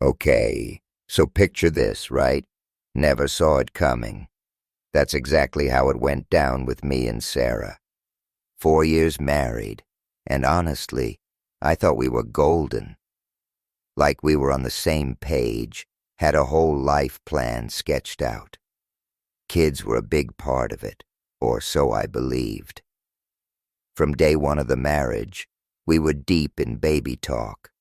Okay, so picture this, right? Never saw it coming. That's exactly how it went down with me and Sarah. 4 years married, and honestly, I thought we were golden. Like we were on the same page, had a whole life plan sketched out. Kids were a big part of it, or so I believed. From day one of the marriage, we were deep in baby talk.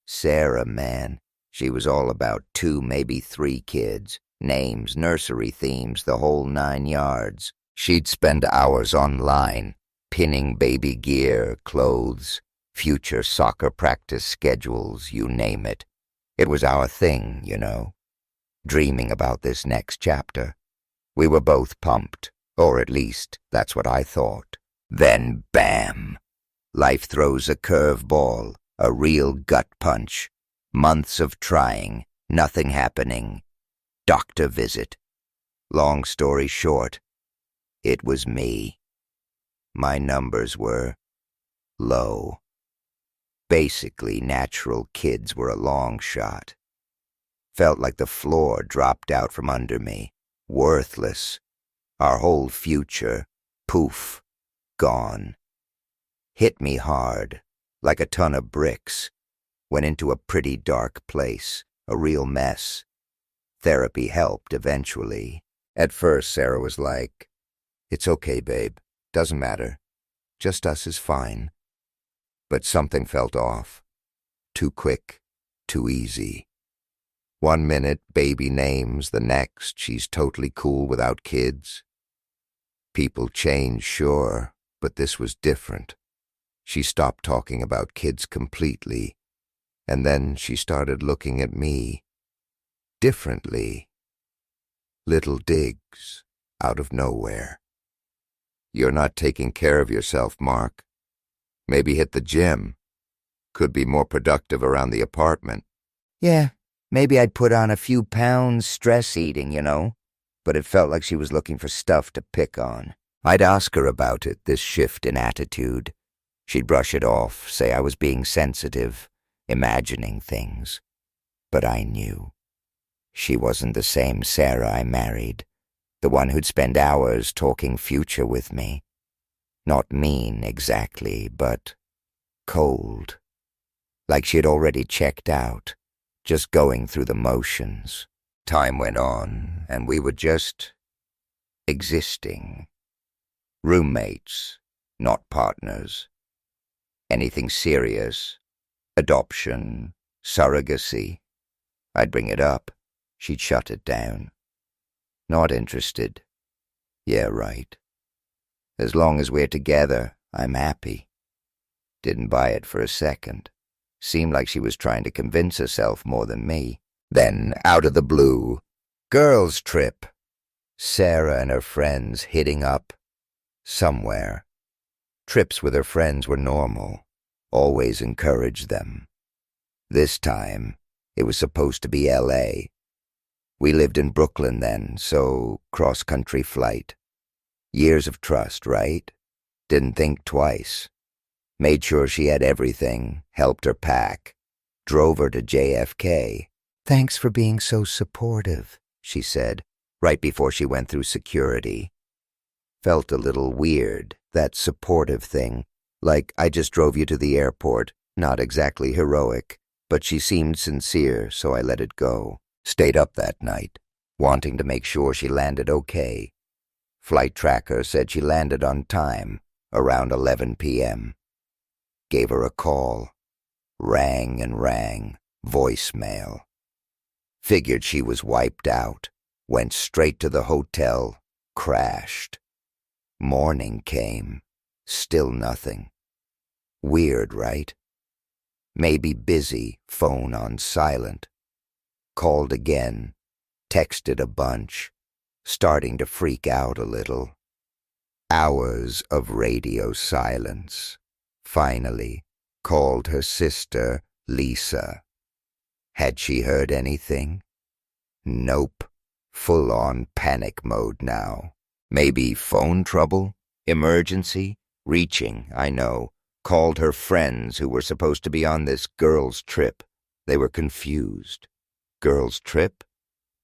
Sarah, man, she was all about 2, maybe 3 kids, names, nursery themes, the whole 9 yards. She'd spend hours online, pinning baby gear, clothes, future soccer practice schedules, you name it. It was our thing, you know. Dreaming about this next chapter. We were both pumped, or at least that's what I thought. Then, bam! Life throws a curveball, a real gut punch. Months of trying, nothing happening. Doctor visit. Long story short, it was me. My numbers were low. Basically, natural kids were a long shot. Felt like the floor dropped out from under me. Worthless. Our whole future, poof, gone. Hit me hard, like a ton of bricks. Went into a pretty dark place, a real mess. Therapy helped eventually. At first, Sarah was like, "It's okay, babe. Doesn't matter. Just us is fine." But something felt off. Too quick, too easy. 1 minute, baby names, the next, she's totally cool without kids. People change, sure, but this was different. She stopped talking about kids completely, and then she started looking at me differently. Little digs out of nowhere. "You're not taking care of yourself, Mark. Maybe hit the gym. Could be more productive around the apartment." Yeah, maybe I'd put on a few pounds, stress eating, you know. But it felt like she was looking for stuff to pick on. I'd ask her about it, this shift in attitude. She'd brush it off, say I was being sensitive, imagining things. But I knew. She wasn't the same Sarah I married, the one who'd spend hours talking future with me. Not mean, exactly, but cold. Like she had already checked out, just going through the motions. Time went on, and we were just existing. Roommates, not partners. Anything serious, adoption, surrogacy. I'd bring it up. She'd shut it down. Not interested. Yeah, right. As long as we're together, I'm happy. Didn't buy it for a second. Seemed like she was trying to convince herself more than me. Then, out of the blue, girls' trip. Sarah and her friends hitting up. Somewhere. Trips with her friends were normal. Always encouraged them. This time, it was supposed to be L.A. We lived in Brooklyn then, so cross-country flight. Years of trust, right? Didn't think twice. Made sure she had everything, helped her pack. Drove her to JFK. "Thanks for being so supportive," she said, right before she went through security. Felt a little weird, that supportive thing. Like I just drove you to the airport, not exactly heroic, but she seemed sincere, so I let it go. Stayed up that night, wanting to make sure she landed okay. Flight tracker said she landed on time, around 11 p.m. Gave her a call. Rang and rang, voicemail. Figured she was wiped out, went straight to the hotel, crashed. Morning came, still nothing. Weird, right? Maybe busy, phone on silent. Called again, texted a bunch, starting to freak out a little. Hours of radio silence. Finally, called her sister, Lisa. Had she heard anything? Nope. Full-on panic mode now. Maybe phone trouble? Emergency? Reaching, I know. Called her friends who were supposed to be on this girls' trip. They were confused. Girls' trip?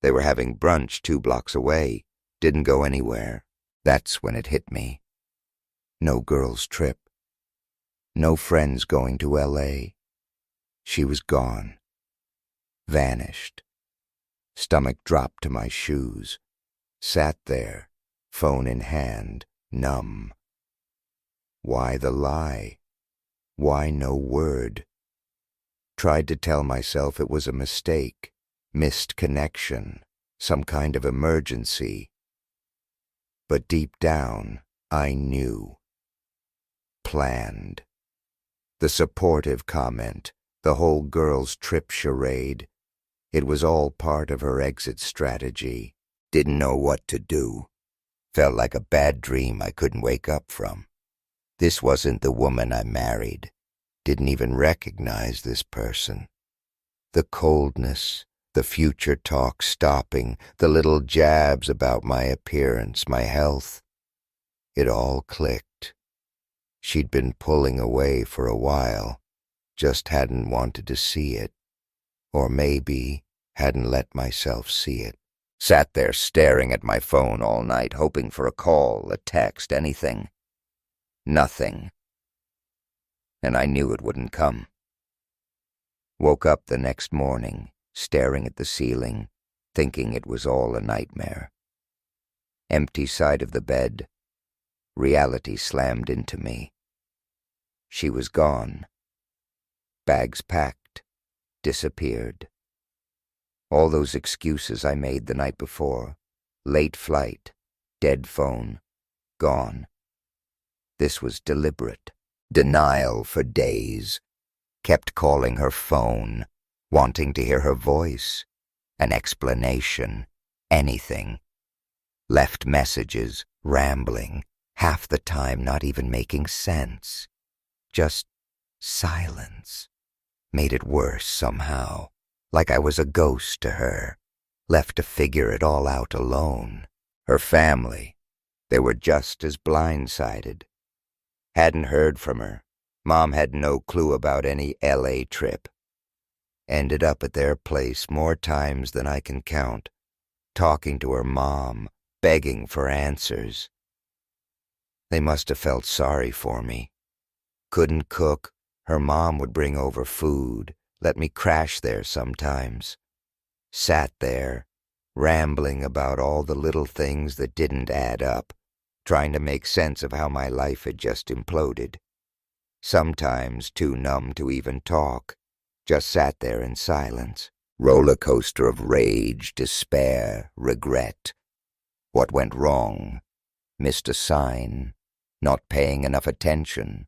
They were having brunch 2 blocks away. Didn't go anywhere. That's when it hit me. No girls' trip. No friends going to L.A. She was gone. Vanished. Stomach dropped to my shoes. Sat there, phone in hand, numb. Why the lie? Why no word? Tried to tell myself it was a mistake, missed connection, some kind of emergency. But deep down, I knew. Planned. The supportive comment, the whole girls' trip charade, it was all part of her exit strategy. Didn't know what to do. Felt like a bad dream I couldn't wake up from. This wasn't the woman I married. Didn't even recognize this person. The coldness, the future talk stopping, the little jabs about my appearance, my health. It all clicked. She'd been pulling away for a while, just hadn't wanted to see it. Or maybe hadn't let myself see it. Sat there staring at my phone all night, hoping for a call, a text, anything. Nothing. And I knew it wouldn't come. Woke up the next morning, staring at the ceiling, thinking it was all a nightmare. Empty side of the bed. Reality slammed into me. She was gone. Bags packed. Disappeared. All those excuses I made the night before. Late flight. Dead phone. Gone. This was deliberate. Denial for days. Kept calling her phone, wanting to hear her voice. An explanation. Anything. Left messages, rambling, half the time not even making sense. Just silence. Made it worse somehow, like I was a ghost to her, left to figure it all out alone. Her family, they were just as blindsided. Hadn't heard from her. Mom had no clue about any L.A. trip. Ended up at their place more times than I can count, talking to her mom, begging for answers. They must have felt sorry for me. Couldn't cook. Her mom would bring over food, let me crash there sometimes. Sat there, rambling about all the little things that didn't add up, trying to make sense of how my life had just imploded. Sometimes too numb to even talk, just sat there in silence. Roller coaster of rage, despair, regret. What went wrong? Missed a sign, not paying enough attention.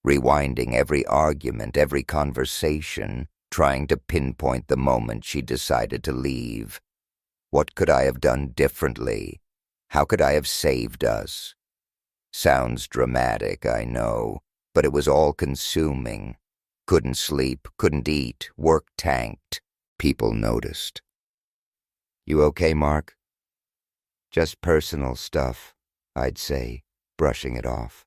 Rewinding every argument, every conversation, trying to pinpoint the moment she decided to leave. What could I have done differently? How could I have saved us? Sounds dramatic, I know, but it was all-consuming. Couldn't sleep, couldn't eat, work tanked. People noticed. You okay, Mark? Just personal stuff, I'd say, brushing it off.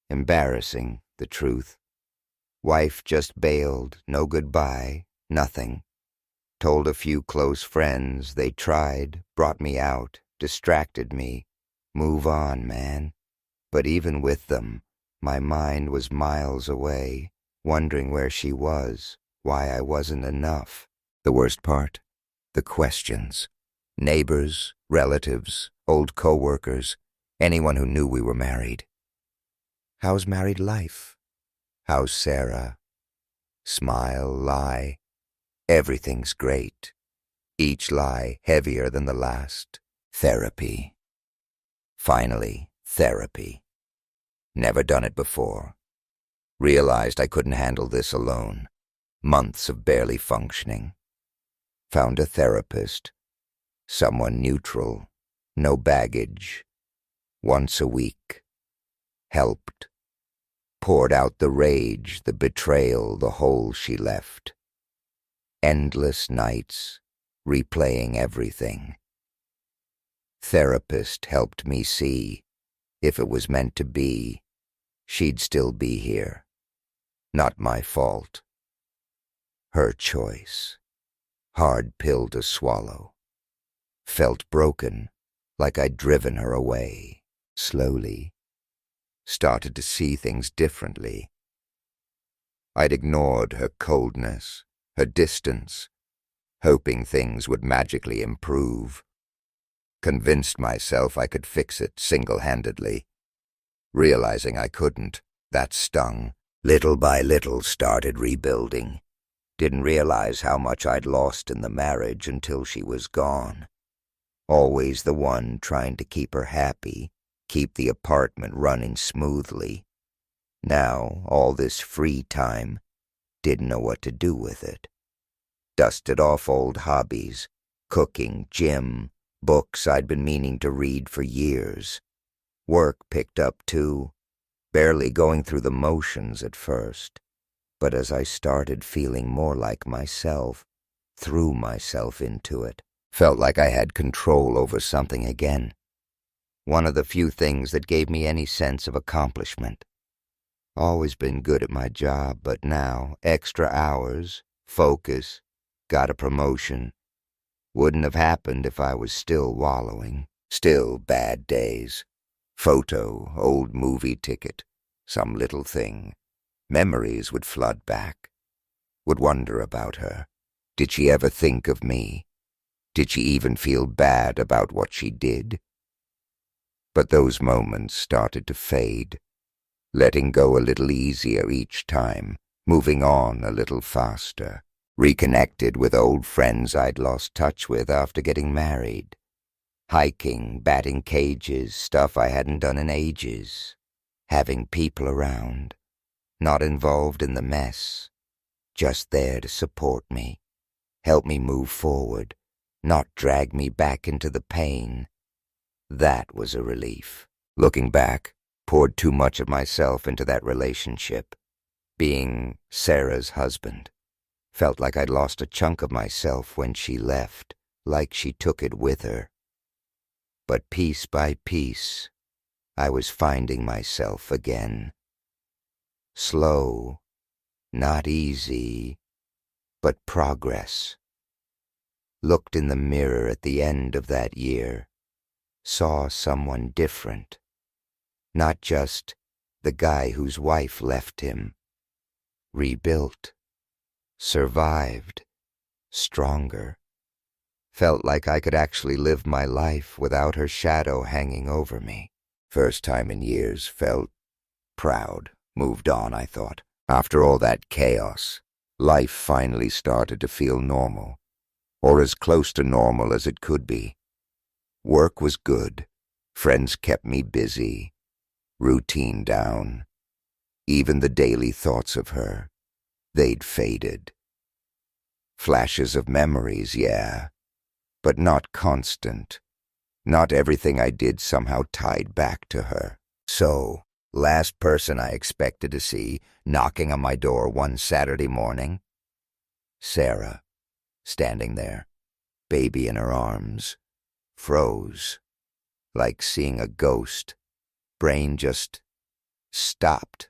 Embarrassing, the truth. Wife just bailed, no goodbye, nothing. Told a few close friends, they tried, brought me out, distracted me. Move on, man. But even with them, my mind was miles away, wondering where she was, why I wasn't enough. The worst part? The questions. Neighbors, relatives, old co-workers, anyone who knew we were married. How's married life? How's Sarah? Smile, lie. Everything's great. Each lie heavier than the last. Therapy. Finally, therapy. Never done it before. Realized I couldn't handle this alone. Months of barely functioning. Found a therapist. Someone neutral. No baggage. Once a week. Helped. Poured out the rage, the betrayal, the hole she left. Endless nights, replaying everything. Therapist helped me see, if it was meant to be, she'd still be here. Not my fault. Her choice. Hard pill to swallow. Felt broken, like I'd driven her away. Slowly. Started to see things differently. I'd ignored her coldness, her distance, hoping things would magically improve. Convinced myself I could fix it single-handedly. Realizing I couldn't, that stung. Little by little started rebuilding. Didn't realize how much I'd lost in the marriage until she was gone. Always the one trying to keep her happy, keep the apartment running smoothly. Now, all this free time, didn't know what to do with it. Dusted off old hobbies, cooking, gym, books I'd been meaning to read for years. Work picked up too, barely going through the motions at first. But as I started feeling more like myself, threw myself into it. Felt like I had control over something again. One of the few things that gave me any sense of accomplishment. Always been good at my job, but now, extra hours, focus, got a promotion. Wouldn't have happened if I was still wallowing. Still bad days. Photo, old movie ticket, some little thing. Memories would flood back. Would wonder about her. Did she ever think of me? Did she even feel bad about what she did? But those moments started to fade, letting go a little easier each time, moving on a little faster. Reconnected with old friends I'd lost touch with after getting married. Hiking, batting cages, stuff I hadn't done in ages. Having people around, not involved in the mess, just there to support me, help me move forward, not drag me back into the pain. That was a relief. Looking back, poured too much of myself into that relationship. Being Sarah's husband. Felt like I'd lost a chunk of myself when she left, like she took it with her. But piece by piece, I was finding myself again. Slow, not easy, but progress. Looked in the mirror at the end of that year, saw someone different. Not just the guy whose wife left him. Rebuilt. Survived. Stronger. Felt like I could actually live my life without her shadow hanging over me. First time in years, felt proud. Moved on, I thought. After all that chaos, life finally started to feel normal. Or as close to normal as it could be. Work was good. Friends kept me busy. Routine down. Even the daily thoughts of her, they'd faded. Flashes of memories, yeah, but not constant. Not everything I did somehow tied back to her. So, last person I expected to see knocking on my door one Saturday morning, Sarah, standing there, baby in her arms, froze, like seeing a ghost. Brain just stopped.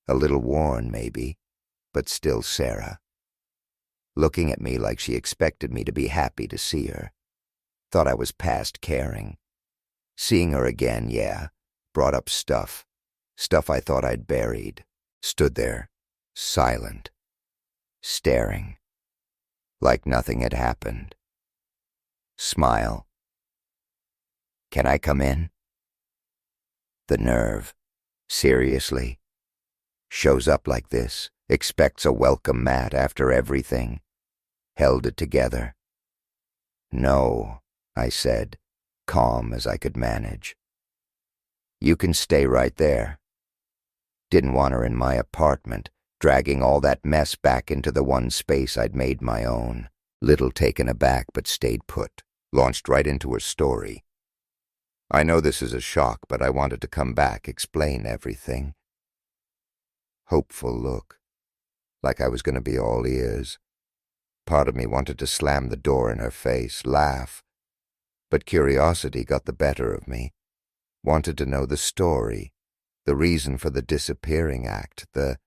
A little worn, maybe, but still Sarah. Looking at me like she expected me to be happy to see her. Thought I was past caring. Seeing her again, yeah, brought up stuff I thought I'd buried. Stood there, silent, staring, like nothing had happened. Smile. Can I come in? The nerve. Seriously? Shows up like this, expects a welcome mat after everything. Held it together. No, I said, calm as I could manage. You can stay right there. Didn't want her in my apartment, dragging all that mess back into the one space I'd made my own. Little taken aback, but stayed put. Launched right into her story. I know this is a shock, but I wanted to come back, explain everything. Hopeful look, like I was going to be all ears. Part of me wanted to slam the door in her face, laugh. But curiosity got the better of me. Wanted to know the story, the reason for the disappearing act, the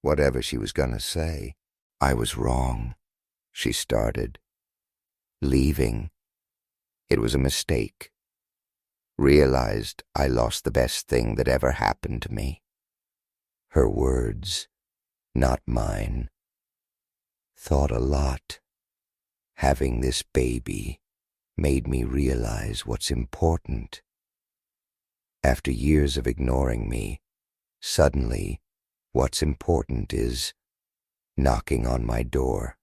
whatever she was going to say. I was wrong, she started. Leaving. It was a mistake. Realized I lost the best thing that ever happened to me. Her words, not mine. Thought a lot. Having this baby made me realize what's important. After years of ignoring me, suddenly, what's important is knocking on my door.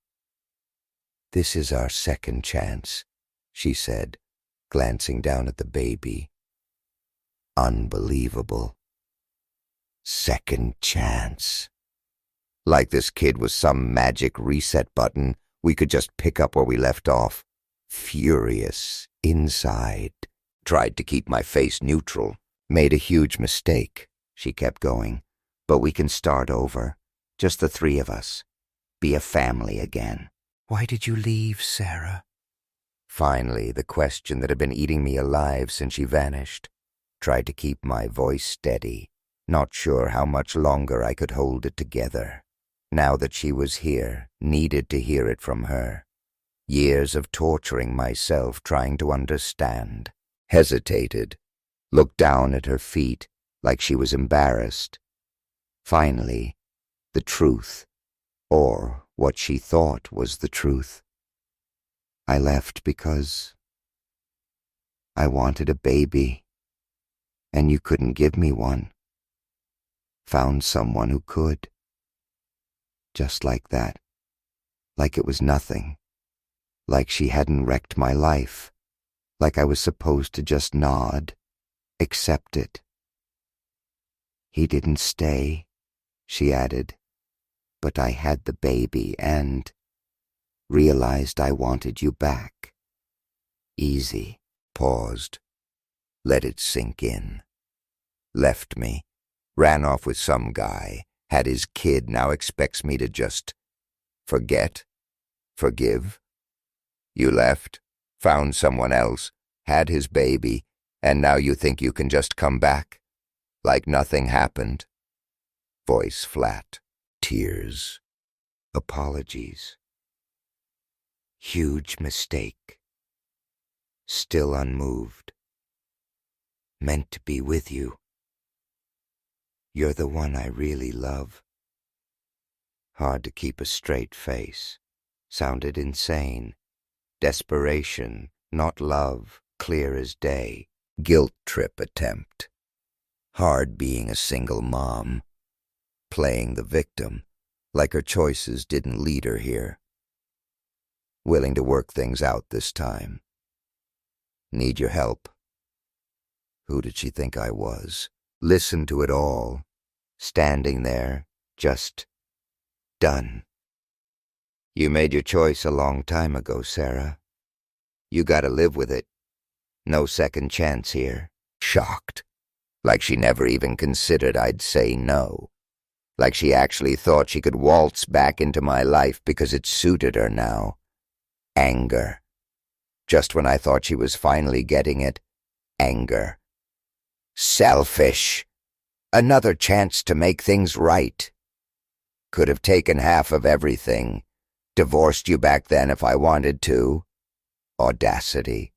This is our second chance, she said, glancing down at the baby. Unbelievable. Second chance. Like this kid was some magic reset button we could just pick up where we left off. Furious inside. Tried to keep my face neutral. Made a huge mistake, she kept going. But we can start over. Just the three of us. Be a family again. Why did you leave, Sarah? Finally, the question that had been eating me alive since she vanished. Tried to keep my voice steady. Not sure how much longer I could hold it together. Now that she was here, needed to hear it from her. Years of torturing myself trying to understand. Hesitated. Looked down at her feet like she was embarrassed. Finally, the truth, or what she thought was the truth. I left because I wanted a baby, and you couldn't give me one. Found someone who could. Just like that. Like it was nothing. Like she hadn't wrecked my life. Like I was supposed to just nod, accept it. He didn't stay, she added, but I had the baby and realized I wanted you back. Easy. Paused. Let it sink in. Left me. Ran off with some guy. Had his kid, now expects me to just forget? Forgive? You left, found someone else, had his baby, and now you think you can just come back? Like nothing happened? Voice flat. Tears. Apologies. Huge mistake. Still unmoved. Meant to be with you. You're the one I really love. Hard to keep a straight face. Sounded insane. Desperation, not love, clear as day. Guilt trip attempt. Hard being a single mom. Playing the victim, like her choices didn't lead her here. Willing to work things out this time. Need your help. Who did she think I was? Listen to it all. Standing there, just done. You made your choice a long time ago, Sarah. You gotta live with it. No second chance here. Shocked. Like she never even considered I'd say no. Like she actually thought she could waltz back into my life because it suited her now. Anger. Just when I thought she was finally getting it, anger. Selfish. Another chance to make things right. Could have taken half of everything. Divorced you back then if I wanted to. Audacity.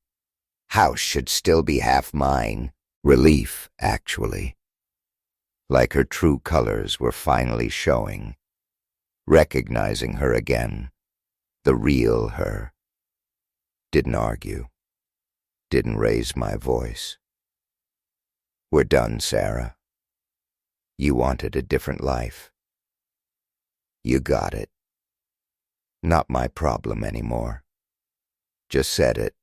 House should still be half mine. Relief, actually. Like her true colors were finally showing. Recognizing her again. The real her. Didn't argue. Didn't raise my voice. We're done, Sarah. You wanted a different life. You got it. Not my problem anymore. Just said it,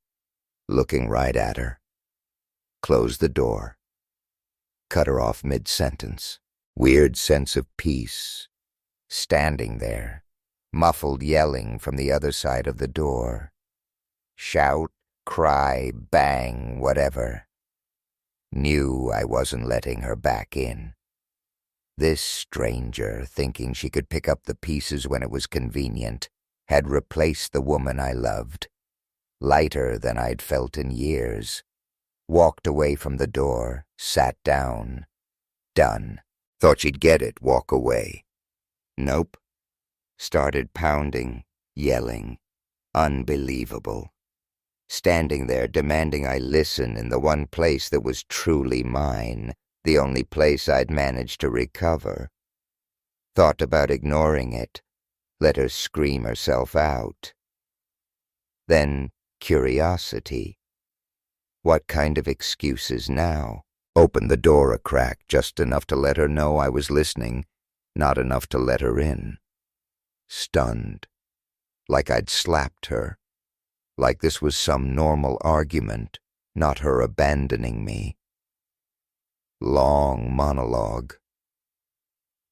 looking right at her. Closed the door. Cut her off mid-sentence. Weird sense of peace. Standing there, muffled yelling from the other side of the door. Shout, cry, bang, whatever. Knew I wasn't letting her back in. This stranger, thinking she could pick up the pieces when it was convenient, had replaced the woman I loved. Lighter than I'd felt in years. Walked away from the door, sat down. Done. Thought she'd get it, walk away. Nope. Started pounding, yelling. Unbelievable. Standing there demanding I listen in the one place that was truly mine, the only place I'd managed to recover. Thought about ignoring it, let her scream herself out. Then curiosity. What kind of excuses now? Opened the door a crack, just enough to let her know I was listening, not enough to let her in. Stunned. Like I'd slapped her. Like this was some normal argument, not her abandoning me. Long monologue.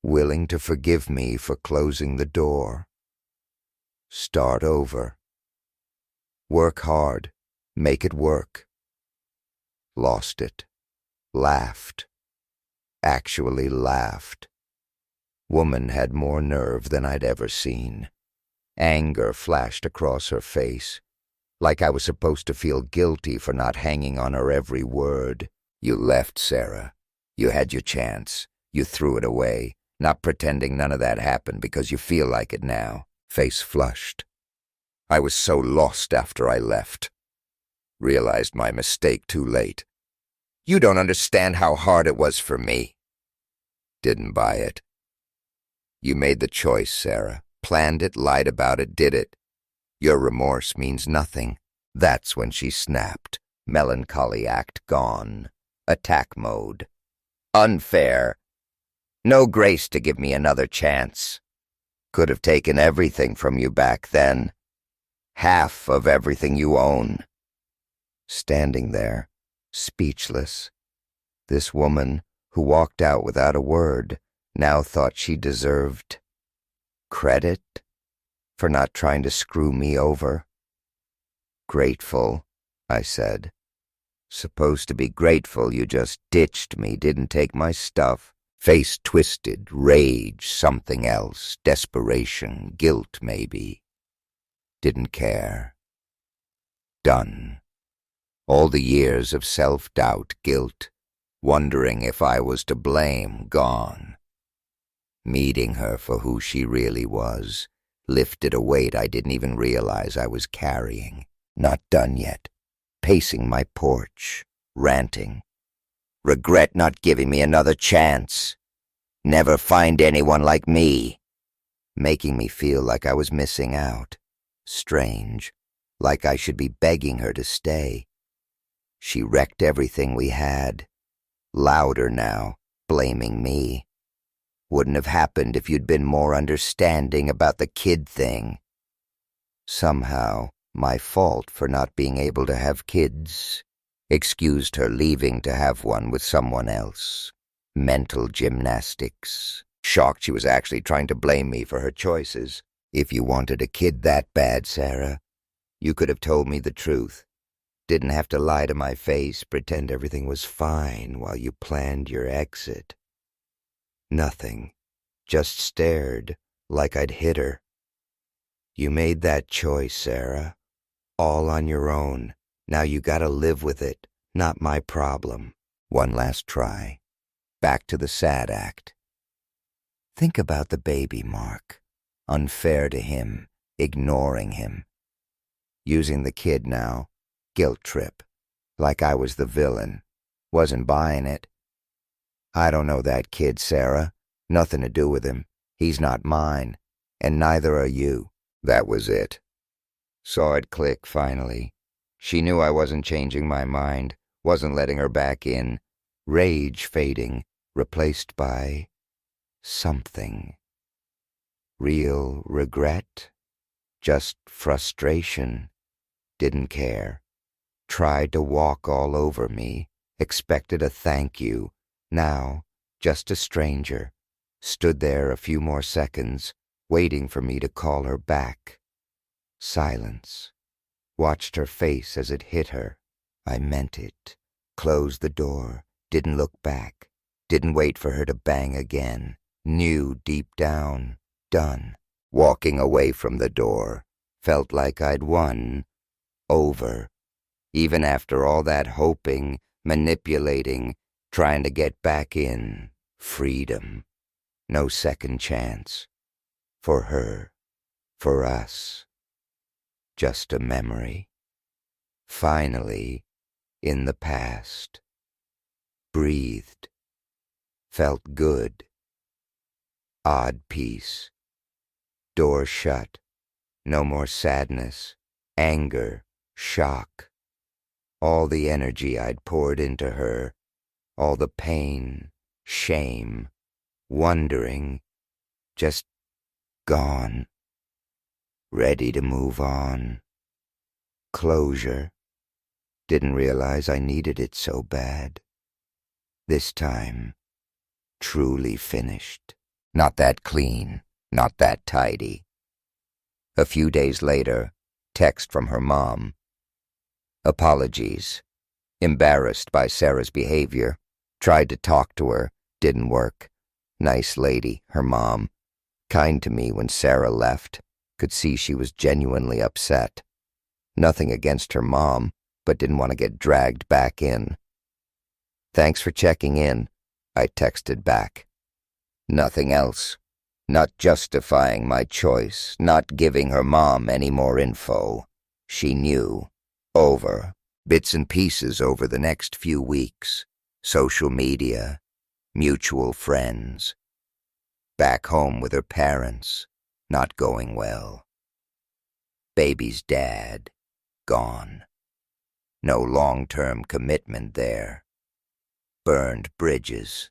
Willing to forgive me for closing the door. Start over. Work hard. Make it work. Lost it. Laughed. Actually laughed. Woman had more nerve than I'd ever seen. Anger flashed across her face, like I was supposed to feel guilty for not hanging on her every word. You left, Sarah. You had your chance. You threw it away, not pretending none of that happened because you feel like it now. Face flushed. I was so lost after I left. Realized my mistake too late. You don't understand how hard it was for me. Didn't buy it. You made the choice, Sarah. Planned it, lied about it, did it. Your remorse means nothing. That's when she snapped. Melancholy act gone. Attack mode. Unfair. No grace to give me another chance. Could have taken everything from you back then. Half of everything you own. Standing there, speechless. This woman, who walked out without a word, now thought she deserved credit for not trying to screw me over. Grateful, I said. Supposed to be grateful you just ditched me, didn't take my stuff. Face twisted, rage, something else, desperation, guilt maybe. Didn't care. Done. All the years of self-doubt, guilt, wondering if I was to blame, gone. Meeting her for who she really was, lifted a weight I didn't even realize I was carrying. Not done yet. Pacing my porch, ranting. Regret not giving me another chance. Never find anyone like me. Making me feel like I was missing out. Strange. Like I should be begging her to stay. She wrecked everything we had. Louder now, blaming me. Wouldn't have happened if you'd been more understanding about the kid thing. Somehow, my fault for not being able to have kids. Excused her leaving to have one with someone else. Mental gymnastics. Shocked she was actually trying to blame me for her choices. If you wanted a kid that bad, Sarah, you could have told me the truth. Didn't have to lie to my face, pretend everything was fine while you planned your exit. Nothing. Just stared like I'd hit her. You made that choice, Sarah. All on your own. Now you gotta live with it. Not my problem. One last try. Back to the sad act. Think about the baby, Mark. Unfair to him. Ignoring him. Using the kid now. Guilt trip. Like I was the villain. Wasn't buying it. I don't know that kid, Sarah. Nothing to do with him. He's not mine. And neither are you. That was it. Saw it click finally. She knew I wasn't changing my mind. Wasn't letting her back in. Rage fading. Replaced by something. Real regret? Just frustration. Didn't care. Tried to walk all over me. Expected a thank you. Now, just a stranger. Stood there a few more seconds, waiting for me to call her back. Silence. Watched her face as it hit her. I meant it. Closed the door. Didn't look back. Didn't wait for her to bang again. Knew deep down. Done. Walking away from the door. Felt like I'd won. Over. Even after all that hoping, manipulating, trying to get back in. Freedom. No second chance. For her, for us, just a memory. Finally, in the past. Breathed. Felt good. Odd peace. Door shut. No more sadness, anger, shock. All the energy I'd poured into her, all the pain, shame, wondering, just gone. Ready to move on. Closure. Didn't realize I needed it so bad. This time, truly finished. Not that clean, not that tidy. A few days later, text from her mom. Apologies. Embarrassed by Sarah's behavior. Tried to talk to her. Didn't work. Nice lady, her mom. Kind to me when Sarah left. Could see she was genuinely upset. Nothing against her mom, but didn't want to get dragged back in. Thanks for checking in, I texted back. Nothing else. Not justifying my choice, not giving her mom any more info. She knew. Over. Bits and pieces over the next few weeks. Social media. Mutual friends. Back home with her parents. Not going well. Baby's dad. Gone. No long-term commitment there. Burned bridges.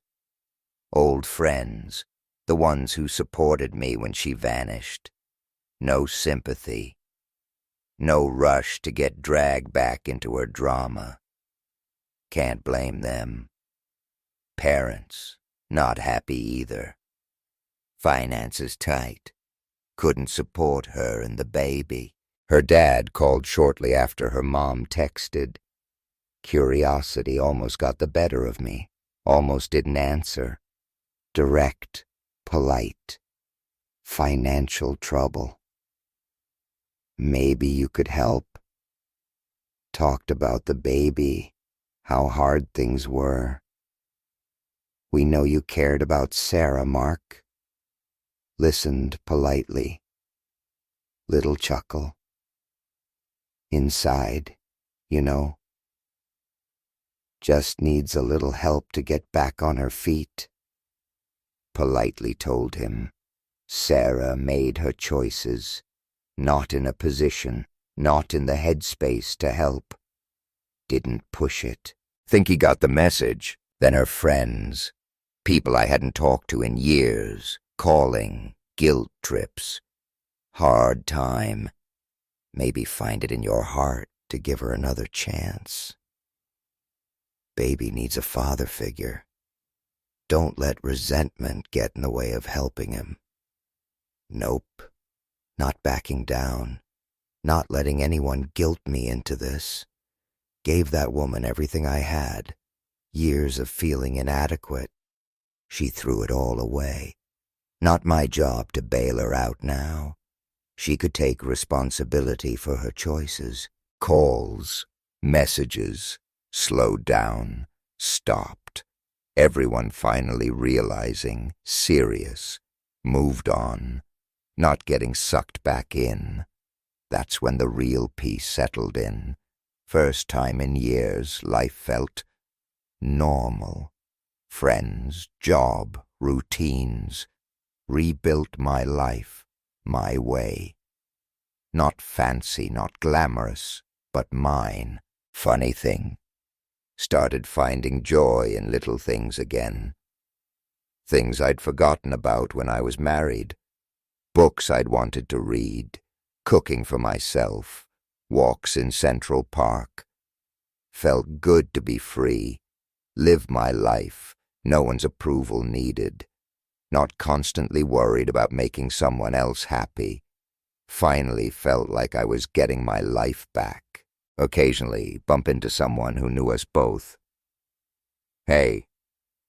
Old friends. The ones who supported me when she vanished. No sympathy. No rush to get dragged back into her drama. Can't blame them. Parents, not happy either. Finances tight. Couldn't support her and the baby. Her dad called shortly after her mom texted. Curiosity almost got the better of me. Almost didn't answer. Direct. Polite. Financial trouble. Maybe you could help. Talked about the baby, how hard things were. We know you cared about Sarah, Mark. Listened politely. Little chuckle. Inside, you know. Just needs a little help to get back on her feet. Politely told him. Sarah made her choices. Not in a position, not in the headspace to help. Didn't push it. Think he got the message. Then her friends. People I hadn't talked to in years. Calling. Guilt trips. Hard time. Maybe find it in your heart to give her another chance. Baby needs a father figure. Don't let resentment get in the way of helping him. Nope. Not backing down. Not letting anyone guilt me into this. Gave that woman everything I had. Years of feeling inadequate. She threw it all away. Not my job to bail her out now. She could take responsibility for her choices. Calls, messages, slowed down, stopped. Everyone finally realizing, serious, moved on, not getting sucked back in. That's when the real peace settled in. First time in years, life felt normal. Friends, job, routines. Rebuilt my life, my way. Not fancy, not glamorous, but mine. Funny thing. Started finding joy in little things again. Things I'd forgotten about when I was married. Books I'd wanted to read. Cooking for myself. Walks in Central Park. Felt good to be free. Live my life. No one's approval needed. Not constantly worried about making someone else happy. Finally felt like I was getting my life back. Occasionally bump into someone who knew us both. Hey,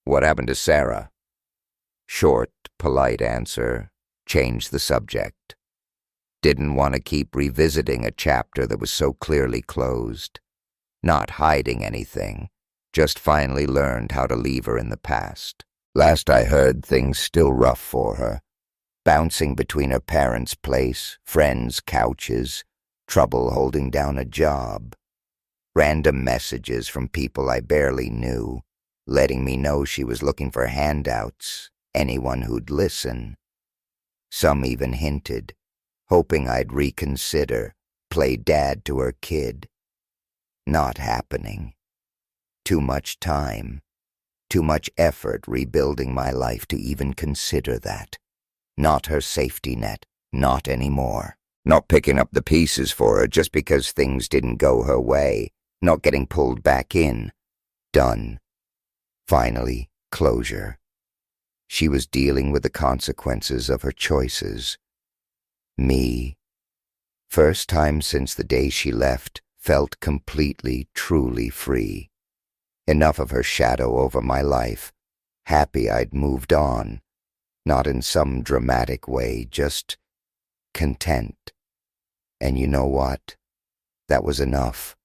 what happened to Sarah? Short, polite answer. Change the subject. Didn't want to keep revisiting a chapter that was so clearly closed. Not hiding anything. Just finally learned how to leave her in the past. Last I heard, things still rough for her. bouncing between her parents' place, friends' couches, trouble holding down a job. Random messages from people I barely knew, letting me know she was looking for handouts, anyone who'd listen. Some even hinted, hoping I'd reconsider, play dad to her kid. Not happening. Too much time, too much effort rebuilding my life to even consider that. Not her safety net, not anymore. Not picking up the pieces for her just because things didn't go her way. Not getting pulled back in. Done. Finally, closure. She was dealing with the consequences of her choices. Me. First time since the day she left, felt completely, truly free. Enough of her shadow over my life. Happy I'd moved on. Not in some dramatic way, just content. And you know what? That was enough.